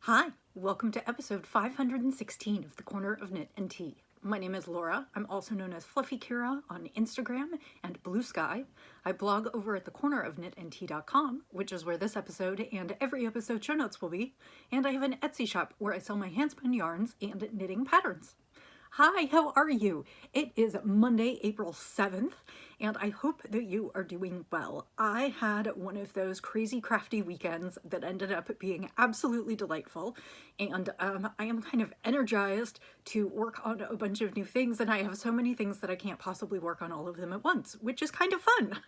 Hi, welcome to episode 516 of The Corner of Knit and Tea. My name is Laura. I'm also known as Fluffy Kira on Instagram and Blue Sky. I blog over at thecornerofknitandtea.com, which is where this episode and every episode show notes will be. And I have an Etsy shop where I sell my handspun yarns and knitting patterns. Hi, how are you? It is Monday, April 7th, and I hope that you are doing well. I had one of those crazy crafty weekends that ended up being absolutely delightful, and I am kind of energized to work on a bunch of new things, and I have so many things that I can't possibly work on all of them at once, which is kind of fun.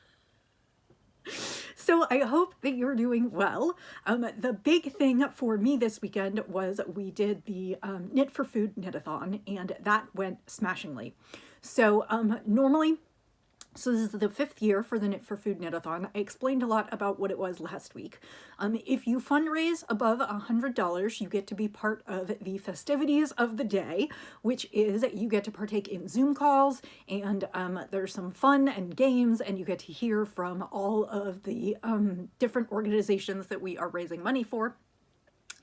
So I hope that you're doing well. The big thing for me this weekend was we did the Knit for Food Knitathon, and that went smashingly. So so this is the 5th year for the Knit for Food Knitathon. I explained a lot about what it was last week. If you fundraise above $100, you get to be part of the festivities of the day, which is you get to partake in Zoom calls, and there's some fun and games, and you get to hear from all of the different organizations that we are raising money for.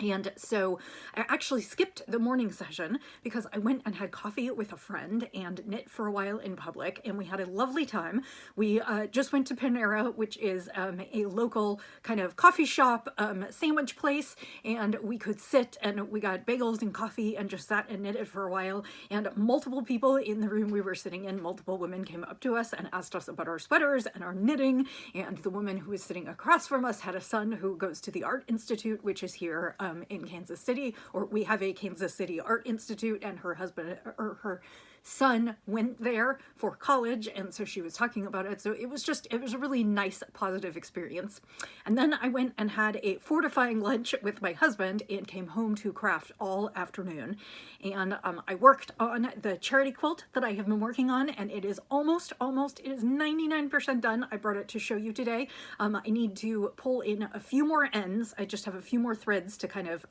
And so I actually skipped the morning session because I went and had coffee with a friend and knit for a while in public, and we had a lovely time. We just went to Panera, which is a local kind of coffee shop sandwich place, and we could sit and we got bagels and coffee and just sat and knitted for a while. And multiple people in the room we were sitting in, multiple women came up to us and asked us about our sweaters and our knitting. And the woman who was sitting across from us had a son who goes to the Art Institute, which is here in Kansas City, or we have a Kansas City Art Institute, and her husband or her son went there for college, and so she was talking about it. So it was a really nice, positive experience. And then I went and had a fortifying lunch with my husband and came home to craft all afternoon. And I worked on the charity quilt that I have been working on, and it is almost, it is 99% done. I brought it to show you today. I need to pull in a few more ends. I just have a few more threads to kind of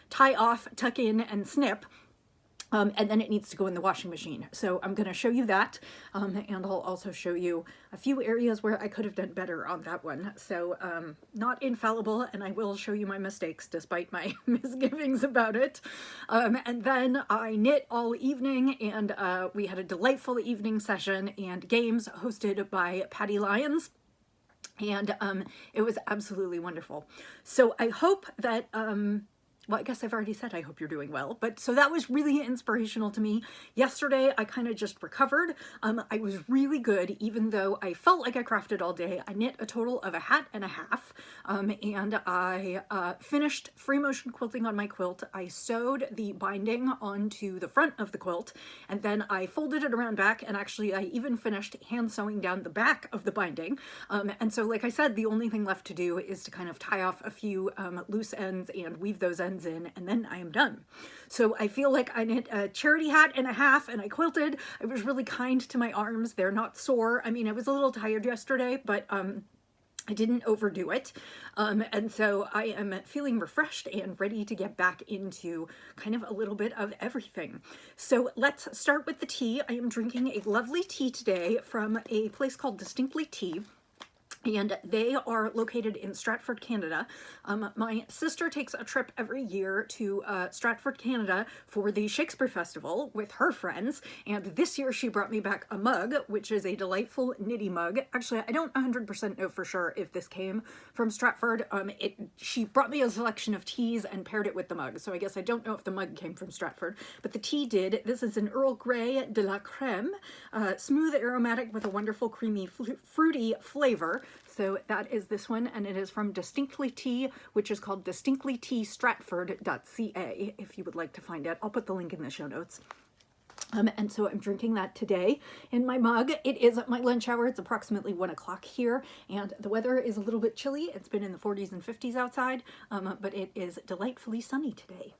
tie off, tuck in, and snip. And then it needs to go in the washing machine. So I'm going to show you that, and I'll also show you a few areas where I could have done better on that one. So not infallible, and I will show you my mistakes despite my misgivings about it. And then I knit all evening, and we had a delightful evening session and games hosted by Patty Lyons. And it was absolutely wonderful. So I hope that well, I guess I've already said I hope you're doing well, but so that was really inspirational to me. Yesterday, I kind of just recovered. I was really good, even though I felt like I crafted all day. I knit a total of a hat and a half, and I finished free motion quilting on my quilt. I sewed the binding onto the front of the quilt, and then I folded it around back, and actually I even finished hand sewing down the back of the binding. And so, like I said, the only thing left to do is to kind of tie off a few loose ends and weave those ends in, and then I am done. So I feel like I knit a charity hat and a half, and I quilted. I was really kind to my arms. They're not sore. I mean, I was a little tired yesterday, but I didn't overdo it. And so I am feeling refreshed and ready to get back into kind of a little bit of everything. So let's start with the tea. I am drinking a lovely tea today from a place called Distinctly Tea. And they are located in Stratford, Canada. My sister takes a trip every year to Stratford, Canada for the Shakespeare Festival with her friends. And this year she brought me back a mug, which is a delightful knitty mug. Actually, I don't 100% know for sure if this came from Stratford. She brought me a selection of teas and paired it with the mug. So I guess I don't know if the mug came from Stratford, but the tea did. This is an Earl Grey de la Creme, smooth aromatic with a wonderful creamy fruity flavor. So that is this one, and it is from Distinctly Tea, which is called distinctlyteastratford.ca, if you would like to find it. I'll put the link in the show notes. And so I'm drinking that today in my mug. It is my lunch hour. It's approximately 1 o'clock here, and the weather is a little bit chilly. It's been in the 40s and 50s outside, but it is delightfully sunny today.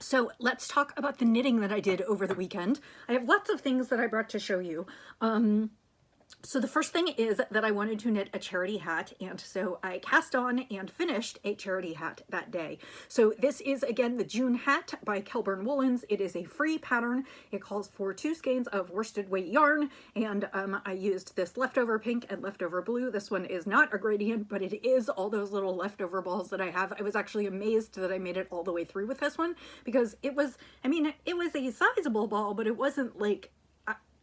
So let's talk about the knitting that I did over the weekend. I have lots of things that I brought to show you. So the first thing is that I wanted to knit a charity hat, and so I cast on and finished a charity hat that day. So this is again the June hat by Kelburn Woolens. It is a free pattern. It calls for 2 skeins of worsted weight yarn, and I used this leftover pink and leftover blue. This one is not a gradient, but it is all those little leftover balls that I have. I was actually amazed that I made it all the way through with this one, because it was, I mean, it was a sizable ball, but it wasn't like,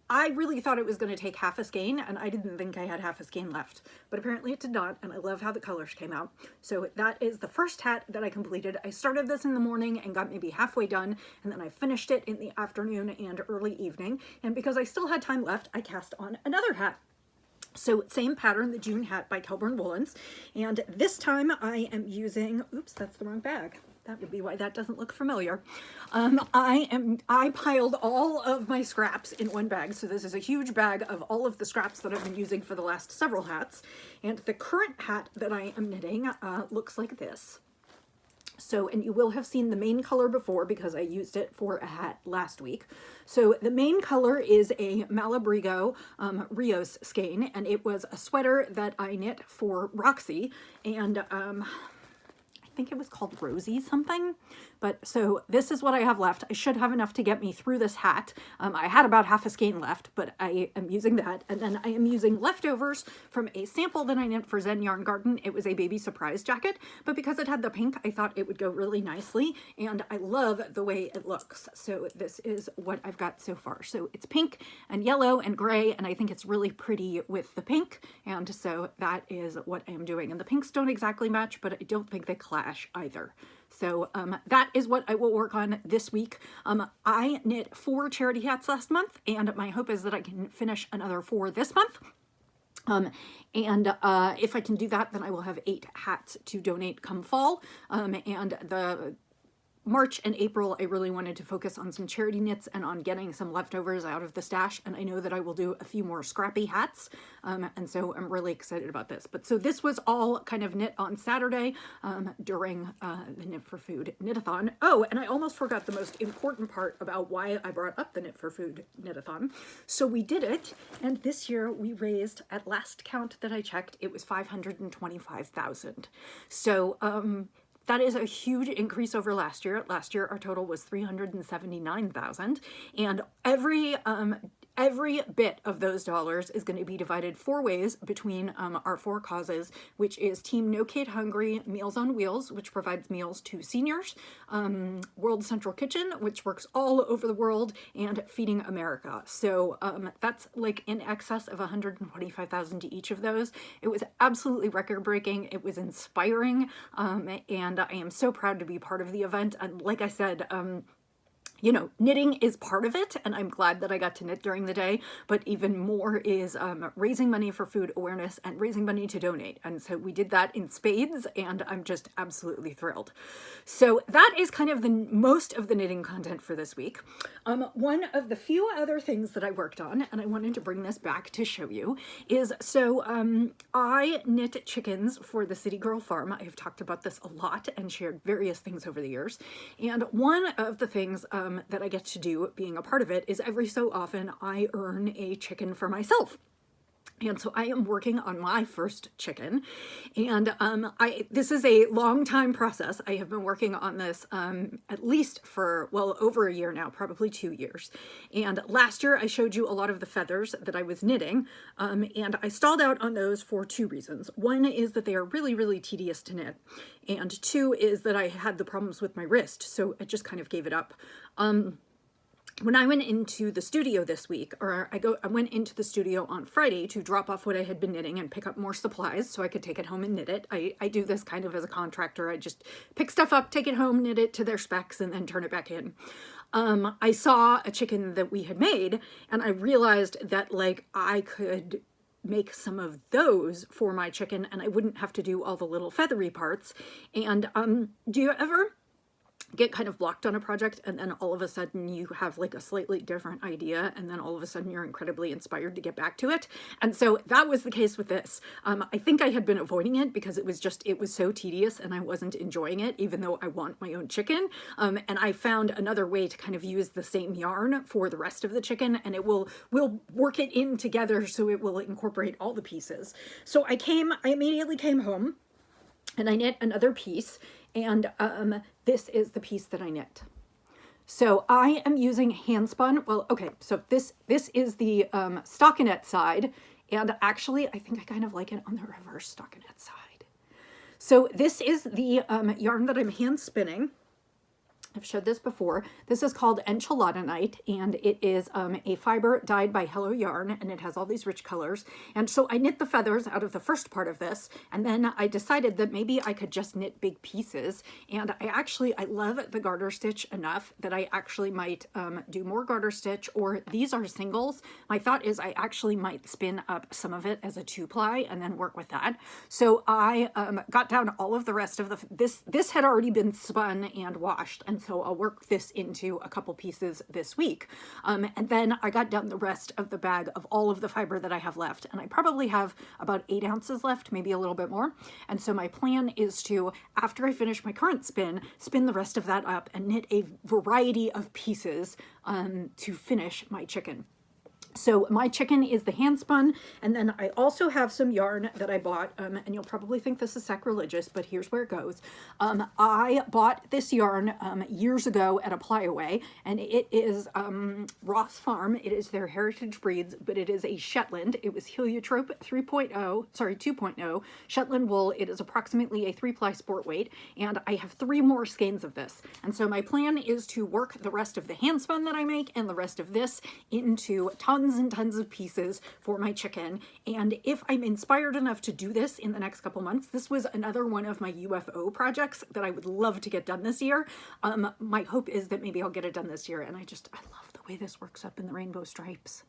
I really thought it was going to take half a skein, and I didn't think I had half a skein left, but apparently it did not, and I love how the colors came out. So that is the first hat that I completed. I started this in the morning and got maybe halfway done, and then I finished it in the afternoon and early evening, and because I still had time left, I cast on another hat. So same pattern, the June hat by Kelburn Woolens, and this time I am using, oops, that's the wrong bag. That would be why that doesn't look familiar. I piled all of my scraps in one bag. So this is a huge bag of all of the scraps that I've been using for the last several hats. And the current hat that I am knitting looks like this. So, and you will have seen the main color before because I used it for a hat last week. So the main color is a Malabrigo Rios skein, and it was a sweater that I knit for Roxy, and I think it was called Rosie something. But so this is what I have left. I should have enough to get me through this hat. I had about half a skein left, but I am using that. And then I am using leftovers from a sample that I knit for Zen Yarn Garden. It was a baby surprise jacket, but because it had the pink, I thought it would go really nicely. And I love the way it looks. So this is what I've got so far. So it's pink and yellow and gray, and I think it's really pretty with the pink. And so that is what I am doing. And the pinks don't exactly match, but I don't think they clash either. So that is what I will work on this week. I knit 4 charity hats last month, and my hope is that I can finish another 4 this month. If I can do that, then I will have 8 hats to donate come fall. And the March and April, I really wanted to focus on some charity knits and on getting some leftovers out of the stash, and I know that I will do a few more scrappy hats, and so I'm really excited about this. But so this was all kind of knit on Saturday during the Knit for Food Knitathon. Oh, and I almost forgot the most important part about why I brought up the Knit for Food Knitathon. So we did it, and this year we raised, at last count that I checked, it was $525,000. So that is a huge increase over last year. Last year, our total was $379,000, and every bit of those dollars is going to be divided 4 ways between our 4 causes, which is Team No Kid Hungry Meals on Wheels, which provides meals to seniors, World Central Kitchen, which works all over the world, and Feeding America. So that's like in excess of $125,000 to each of those. It was absolutely record-breaking. It was inspiring, and I am so proud to be part of the event. And like I said, you know, knitting is part of it, and I'm glad that I got to knit during the day, but even more is raising money for food awareness and raising money to donate. And so we did that in spades, and I'm just absolutely thrilled. So that is kind of the most of the knitting content for this week. One of the few other things that I worked on, and I wanted to bring this back to show you, is so I knit chickens for the City Girl Farm. I have talked about this a lot and shared various things over the years. And one of the things that I get to do being a part of it is every so often I earn a chicken for myself. And so I am working on my first chicken, and this is a long time process. I have been working on this at least for, well, over a year now, probably 2 years. And last year I showed you a lot of the feathers that I was knitting, and I stalled out on those for 2 reasons. One is that they are really, really tedious to knit, and 2 is that I had the problems with my wrist, so I just kind of gave it up. When I went into the studio this week, or I went into the studio on Friday to drop off what I had been knitting and pick up more supplies so I could take it home and knit it. I do this kind of as a contractor. I just pick stuff up, take it home, knit it to their specs, and then turn it back in. I saw a chicken that we had made, and I realized that like I could make some of those for my chicken, and I wouldn't have to do all the little feathery parts. And do you ever get kind of blocked on a project, and then all of a sudden you have like a slightly different idea, and then all of a sudden you're incredibly inspired to get back to it. And so that was the case with this. I think I had been avoiding it because it was so tedious and I wasn't enjoying it, even though I want my own chicken. And I found another way to kind of use the same yarn for the rest of the chicken, and we'll work it in together so it will incorporate all the pieces. So I immediately came home and I knit another piece, and this is the piece that I knit. So I am using hand spun. Well, okay, so this is the stockinette side, and actually I think I kind of like it on the reverse stockinette side. So this is the yarn that I'm hand spinning. I've showed this before. This is called Enchilada Night, and it is a fiber dyed by Hello Yarn, and it has all these rich colors. And so I knit the feathers out of the first part of this, and then I decided that maybe I could just knit big pieces. And I love the garter stitch enough that I actually might do more garter stitch, or these are singles. My thought is I actually might spin up some of it as a 2-ply and then work with that. So I got down all of the rest of this had already been spun and washed, and so I'll work this into a couple pieces this week. And then I got down the rest of the bag of all of the fiber that I have left, and I probably have about 8 ounces left, maybe a little bit more. And so my plan is to, after I finish my current spin the rest of that up and knit a variety of pieces to finish my chicken. So my chicken is the hand spun, and then I also have some yarn that I bought, and you'll probably think this is sacrilegious, but here's where it goes. I bought this yarn years ago at a Ply-Away, and it is Ross Farm. It is their heritage breeds, but it is a Shetland. It was Heliotrope 2.0 Shetland wool. It is approximately a 3-ply sport weight, and I have 3 more skeins of this. And so my plan is to work the rest of the hand spun that I make and the rest of this into tons and tons of pieces for my chicken. And if I'm inspired enough to do this in the next couple months, this was another one of my UFO projects that I would love to get done this year. My hope is that maybe I'll get it done this year. And I love the way this works up in the rainbow stripes.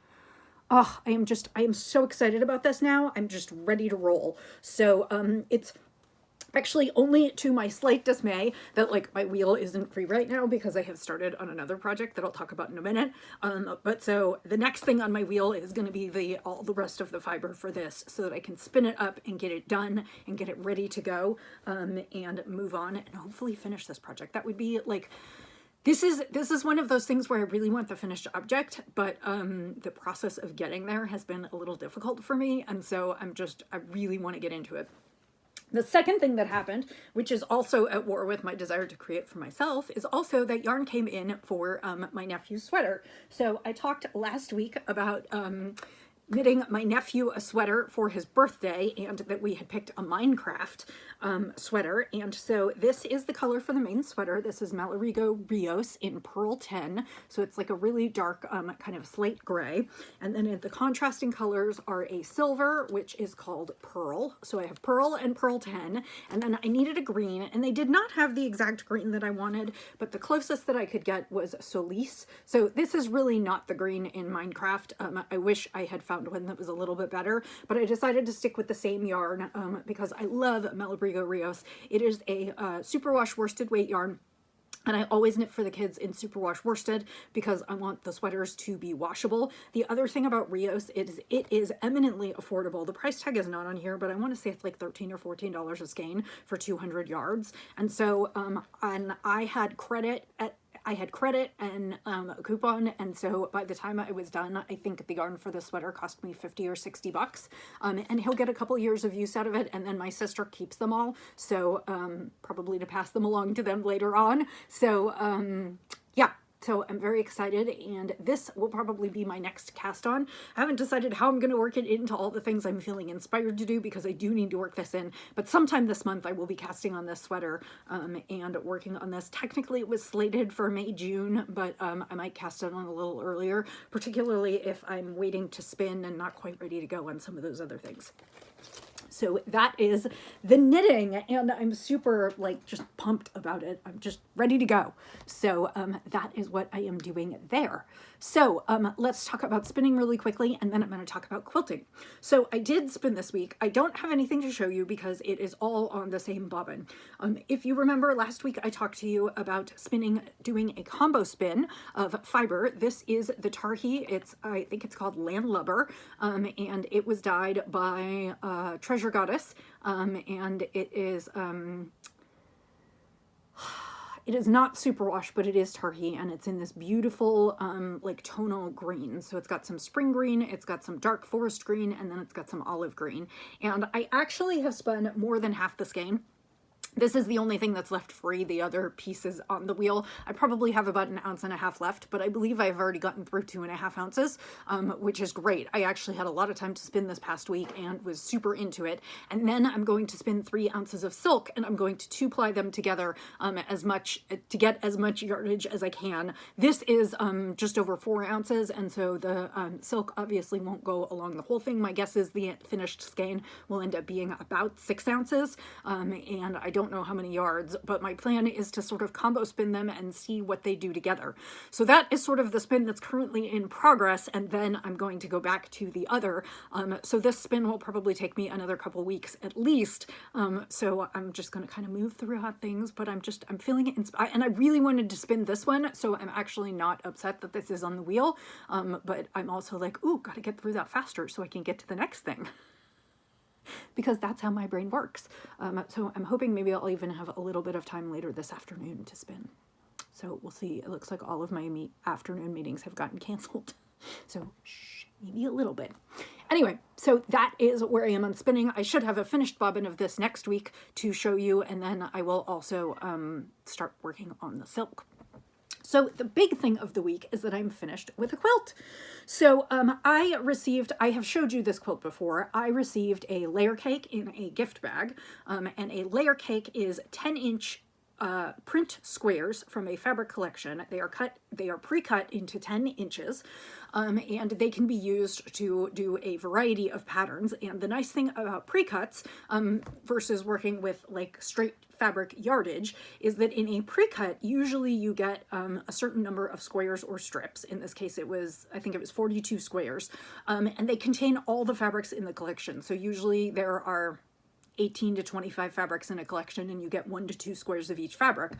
Oh, I am so excited about this now. I'm just ready to roll. So it's actually only to my slight dismay that like my wheel isn't free right now because I have started on another project that I'll talk about in a minute. But so the next thing on my wheel is going to be all the rest of the fiber for this, so that I can spin it up and get it done and get it ready to go, and move on and hopefully finish this project. That would be like, this is one of those things where I really want the finished object, but the process of getting there has been a little difficult for me, and so I really want to get into it. The second thing that happened, which is also at war with my desire to create for myself, is also that yarn came in for my nephew's sweater. So I talked last week about knitting my nephew a sweater for his birthday, and that we had picked a Minecraft sweater. And so this is the color for the main sweater. This is Malarigo Rios in Pearl 10. So it's like a really dark kind of slate gray. And then the contrasting colors are a silver, which is called Pearl. So I have Pearl and Pearl 10. And then I needed a green, and they did not have the exact green that I wanted, but the closest that I could get was Solis. So this is really not the green in Minecraft. I wish I had found one that was a little bit better, but I decided to stick with the same yarn because I love Malabrigo Rios. It is a superwash worsted weight yarn, and I always knit for the kids in superwash worsted because I want the sweaters to be washable. The other thing about Rios is it is eminently affordable. The price tag is not on here, but I want to say it's like $13 or $14 a skein for 200 yards. And so and I had credit and a coupon, and so by the time I was done, I think the yarn for the sweater cost me $50 or $60, and he'll get a couple years of use out of it, and then my sister keeps them all, so probably to pass them along to them later on. So yeah. So I'm very excited, and this will probably be my next cast on. I haven't decided how I'm going to work it into all the things I'm feeling inspired to do, because I do need to work this in, but sometime this month I will be casting on this sweater and working on this. Technically it was slated for May, June, but I might cast it on a little earlier, particularly if I'm waiting to spin and not quite ready to go on some of those other things. So that is the knitting, and I'm super like just pumped about it. I'm just ready to go. So that is what I am doing there. So let's talk about spinning really quickly, and then I'm going to talk about quilting. So I did spin this week. I don't have anything to show you because it is all on the same bobbin. If you remember last week, I talked to you about spinning, doing a combo spin of fiber. This is the Tarhi. I think it's called Landlubber, and it was dyed by Treasure Goddess, and it is not superwash, but it is Tarhi, and it's in this beautiful like tonal green. So it's got some spring green, it's got some dark forest green, and then it's got some olive green. And I actually have spun more than half the skein. This is the only thing that's left free. The other pieces on the wheel, I probably have about 1.5 ounces left, but I believe I've already gotten through 2.5 ounces, which is great. I actually had a lot of time to spin this past week and was super into it. And then I'm going to spin 3 ounces of silk, and I'm going to 2-ply them together to get as much yardage as I can. This is just over 4 ounces, and so the silk obviously won't go along the whole thing. My guess is the finished skein will end up being about 6 ounces, and I don't know how many yards, but my plan is to sort of combo spin them and see what they do together. So that is sort of the spin that's currently in progress, and then I'm going to go back to the other. So this spin will probably take me another couple weeks at least. So I'm just going to kind of move throughout things, but I'm feeling it, and I really wanted to spin this one, so I'm actually not upset that this is on the wheel, but I'm also like, ooh, gotta get through that faster so I can get to the next thing. Because that's how my brain works. So I'm hoping maybe I'll even have a little bit of time later this afternoon to spin. So we'll see. It looks like all of my afternoon meetings have gotten canceled. So maybe a little bit. Anyway, so that is where I am on spinning. I should have a finished bobbin of this next week to show you, and then I will also start working on the silk. So the big thing of the week is that I'm finished with a quilt. So I have showed you this quilt before. I received a layer cake in a gift bag, and a layer cake is 10-inch print squares from a fabric collection. They are pre-cut into 10 inches, and they can be used to do a variety of patterns. And the nice thing about pre-cuts versus working with like straight fabric yardage is that in a pre-cut, usually you get a certain number of squares or strips. In this case, I think it was 42 squares, and they contain all the fabrics in the collection. So usually there are 18 to 25 fabrics in a collection, and you get 1 to 2 squares of each fabric.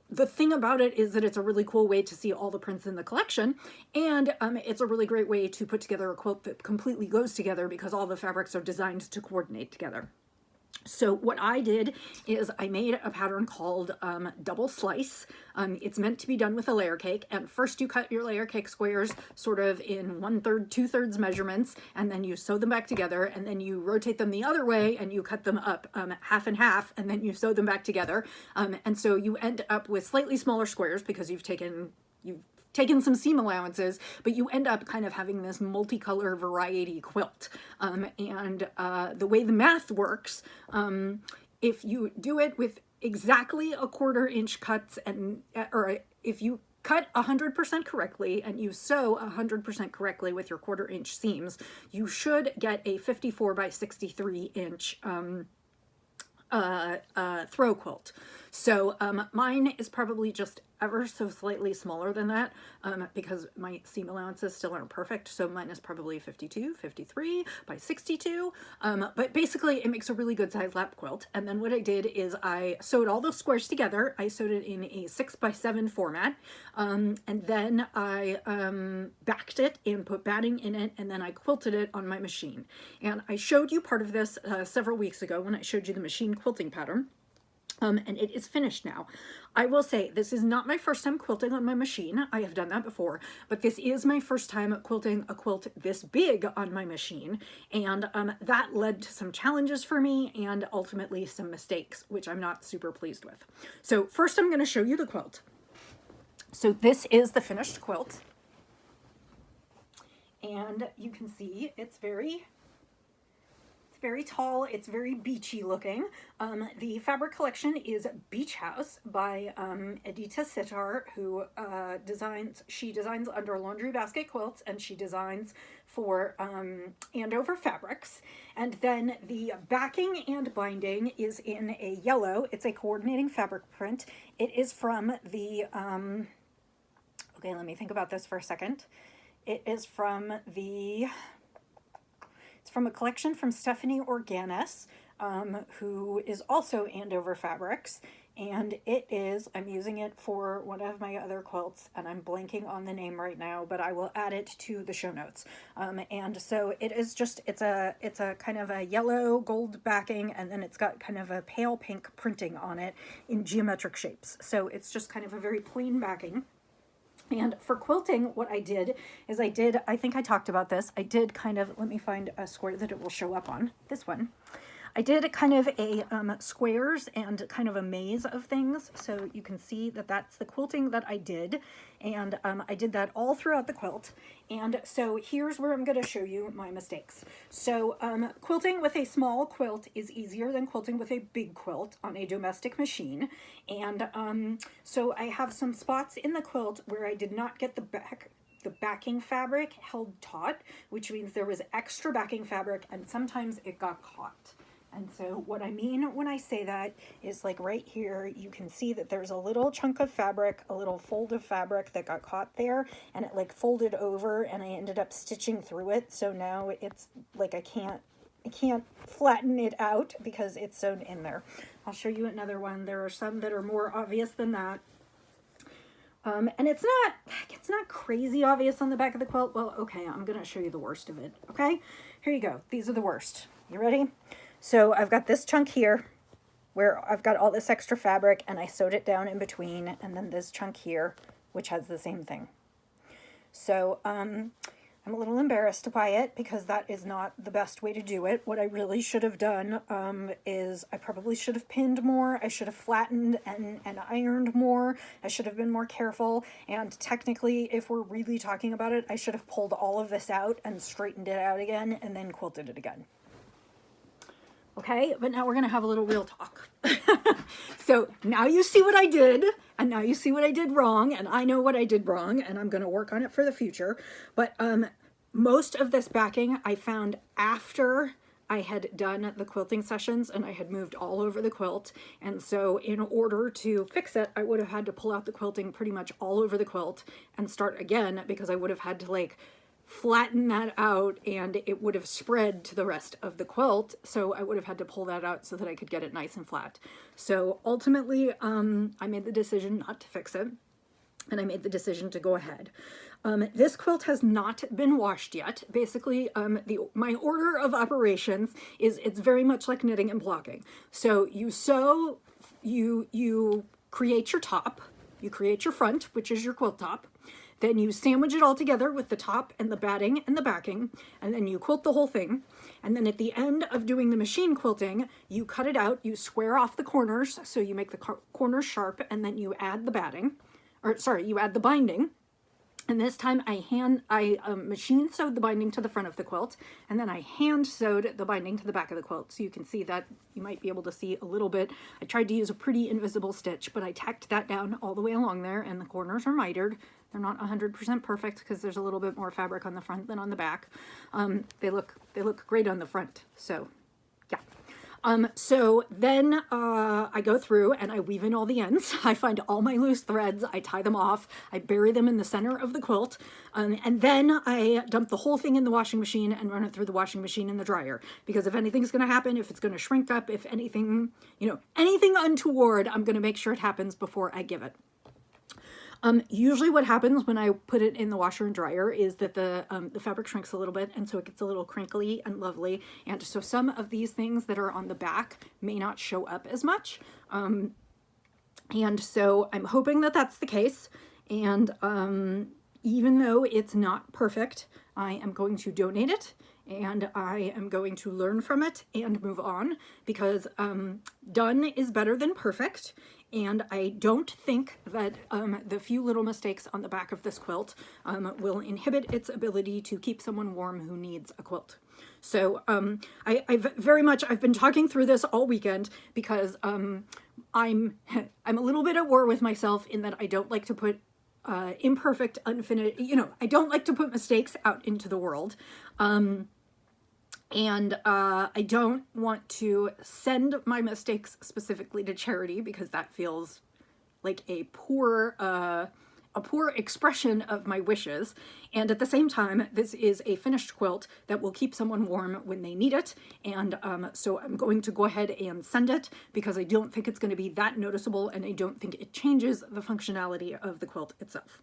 The thing about it is that it's a really cool way to see all the prints in the collection, and it's a really great way to put together a quilt that completely goes together because all the fabrics are designed to coordinate together. So what I did is I made a pattern called double slice. It's meant to be done with a layer cake, and first you cut your layer cake squares sort of in 1/3, 2/3 measurements, and then you sew them back together, and then you rotate them the other way and you cut them up half and half, and then you sew them back together. And so you end up with slightly smaller squares because you've taken some seam allowances, but you end up kind of having this multicolor variety quilt. And the way the math works, if you do it with exactly 1/4 inch cuts, or if you cut 100% correctly and you sew 100% correctly with your 1/4 inch seams, you should get a 54 by 63 inch throw quilt. So mine is probably just ever so slightly smaller than that because my seam allowances still aren't perfect. So mine is probably 52, 53 by 62. But basically it makes a really good size lap quilt. And then what I did is I sewed all those squares together. I sewed it in a 6x7 format. And then I backed it and put batting in it, and then I quilted it on my machine. And I showed you part of this several weeks ago when I showed you the machine quilting pattern. And it is finished now. I will say this is not my first time quilting on my machine. I have done that before, but this is my first time quilting a quilt this big on my machine, and that led to some challenges for me and ultimately some mistakes, which I'm not super pleased with. So first I'm going to show you the quilt. So this is the finished quilt, and you can see it's very It's very tall. It's very beachy looking. The fabric collection is Beach House by Edita Sitar, who she designs under laundry basket quilts, and she designs for Andover Fabrics. And then the backing and binding is in a yellow. It's a coordinating fabric print. It is from the, okay, let me think about this for a second. It is from the, it's from a collection from Stephanie Organis, who is also Andover Fabrics. And it is, I'm using it for one of my other quilts, and I'm blanking on the name right now, but I will add it to the show notes. And so it is just, it's a kind of a yellow gold backing, and then it's got kind of a pale pink printing on it in geometric shapes. So it's just kind of a very plain backing. And for quilting, what I did is I think I talked about this, I did kind of, let me find a square that it will show up on, this one. I did kind of a squares and kind of a maze of things, so you can see that that's the quilting that I did, and I did that all throughout the quilt. And so here's where I'm going to show you my mistakes. So quilting with a small quilt is easier than quilting with a big quilt on a domestic machine, and so I have some spots in the quilt where I did not get the backing fabric held taut, which means there was extra backing fabric, and sometimes it got caught. And so what I mean when I say that is, like, right here, you can see that there's a little chunk of fabric, a little fold of fabric that got caught there, and it like folded over, and I ended up stitching through it. So now it's like I can't flatten it out because it's sewn in there. I'll show you another one. There are some that are more obvious than that. And it's not crazy obvious on the back of the quilt. Well, okay, I'm going to show you the worst of it. Okay, here you go. These are the worst. You ready? So I've got this chunk here where I've got all this extra fabric, and I sewed it down in between, and then this chunk here, which has the same thing. So I'm a little embarrassed by it because that is not the best way to do it. What I really should have done is I probably should have pinned more. I should have flattened and ironed more. I should have been more careful. And technically, if we're really talking about it, I should have pulled all of this out and straightened it out again and then quilted it again. Okay, but now we're going to have a little real talk. So now you see what I did, and now you see what I did wrong, and I know what I did wrong, and I'm going to work on it for the future. But most of this backing I found after I had done the quilting sessions, and I had moved all over the quilt. And so in order to fix it, I would have had to pull out the quilting pretty much all over the quilt and start again, because I would have had to, like, flatten that out, and it would have spread to the rest of the quilt, so I would have had to pull that out so that I could get it nice and flat. So ultimately I made the decision not to fix it, and I made the decision to go ahead. This quilt has not been washed yet. Basically, my order of operations is it's very much like knitting and blocking. So you sew, you create your top, you create your front, which is your quilt top. Then you sandwich it all together with the top and the batting and the backing, and then you quilt the whole thing. And then at the end of doing the machine quilting, you cut it out, you square off the corners, so you make the corners sharp, and then you add the batting, you add the binding. And this time I machine sewed the binding to the front of the quilt, and then I hand sewed the binding to the back of the quilt. So you can see that, you might be able to see a little bit. I tried to use a pretty invisible stitch, but I tacked that down all the way along there, and the corners are mitered. They're not 100% perfect because there's a little bit more fabric on the front than on the back. They look great on the front. So yeah. So then I go through and I weave in all the ends. I find all my loose threads, I tie them off, I bury them in the center of the quilt, and then I dump the whole thing in the washing machine and run it through the washing machine and the dryer. Because if anything's going to happen, if it's going to shrink up, if anything, anything untoward, I'm going to make sure it happens before I give it. Usually what happens when I put it in the washer and dryer is that the fabric shrinks a little bit, and so it gets a little crinkly and lovely. And so some of these things that are on the back may not show up as much. And so I'm hoping that that's the case. And even though it's not perfect, I am going to donate it, and I am going to learn from it and move on, because done is better than perfect. And I don't think that the few little mistakes on the back of this quilt will inhibit its ability to keep someone warm who needs a quilt. So I've been talking through this all weekend because I'm a little bit at war with myself in that I don't like to put imperfect, unfinished, I don't like to put mistakes out into the world. And I don't want to send my mistakes specifically to charity because that feels like a poor expression of my wishes. And at the same time, this is a finished quilt that will keep someone warm when they need it. And so I'm going to go ahead and send it because I don't think it's going to be that noticeable, and I don't think it changes the functionality of the quilt itself.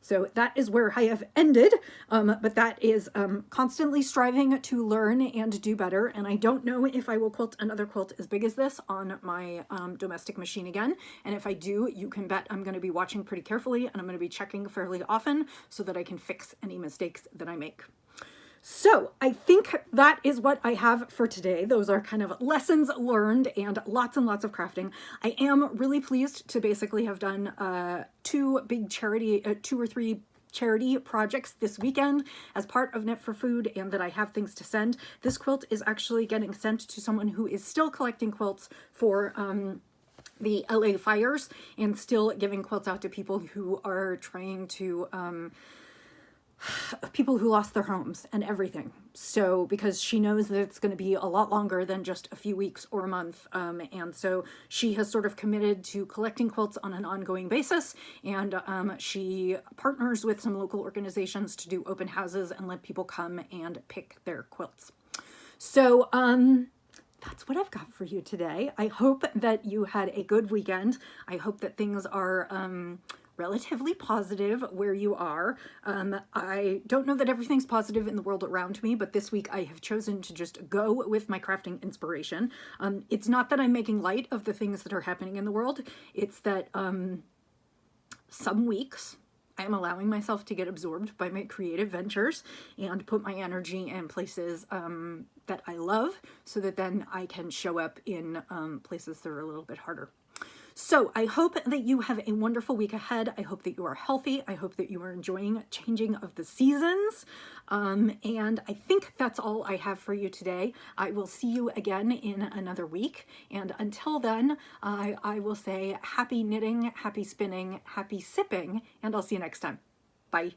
So that is where I have ended, but that is constantly striving to learn and do better. And I don't know if I will quilt another quilt as big as this on my domestic machine again. And if I do, you can bet I'm going to be watching pretty carefully, and I'm going to be checking fairly often so that I can fix any mistakes that I make. So I think that is what I have for today. Those are kind of lessons learned and lots of crafting. I am really pleased to basically have done two or three charity projects this weekend as part of Knit for Food, and that I have things to send. This quilt is actually getting sent to someone who is still collecting quilts for the LA fires, and still giving quilts out to people who are trying to people who lost their homes and everything. So because she knows that it's going to be a lot longer than just a few weeks or a month, and so she has sort of committed to collecting quilts on an ongoing basis, and she partners with some local organizations to do open houses and let people come and pick their quilts. So that's what I've got for you today. I hope that you had a good weekend. I hope that things are relatively positive where you are. I don't know that everything's positive in the world around me, but this week I have chosen to just go with my crafting inspiration. It's not that I'm making light of the things that are happening in the world. It's that some weeks I am allowing myself to get absorbed by my creative ventures and put my energy in places that I love, so that then I can show up in places that are a little bit harder. So I hope that you have a wonderful week ahead. I hope that you are healthy. I hope that you are enjoying changing of the seasons. And I think that's all I have for you today. I will see you again in another week. And until then, I will say happy knitting, happy spinning, happy sipping, and I'll see you next time. Bye.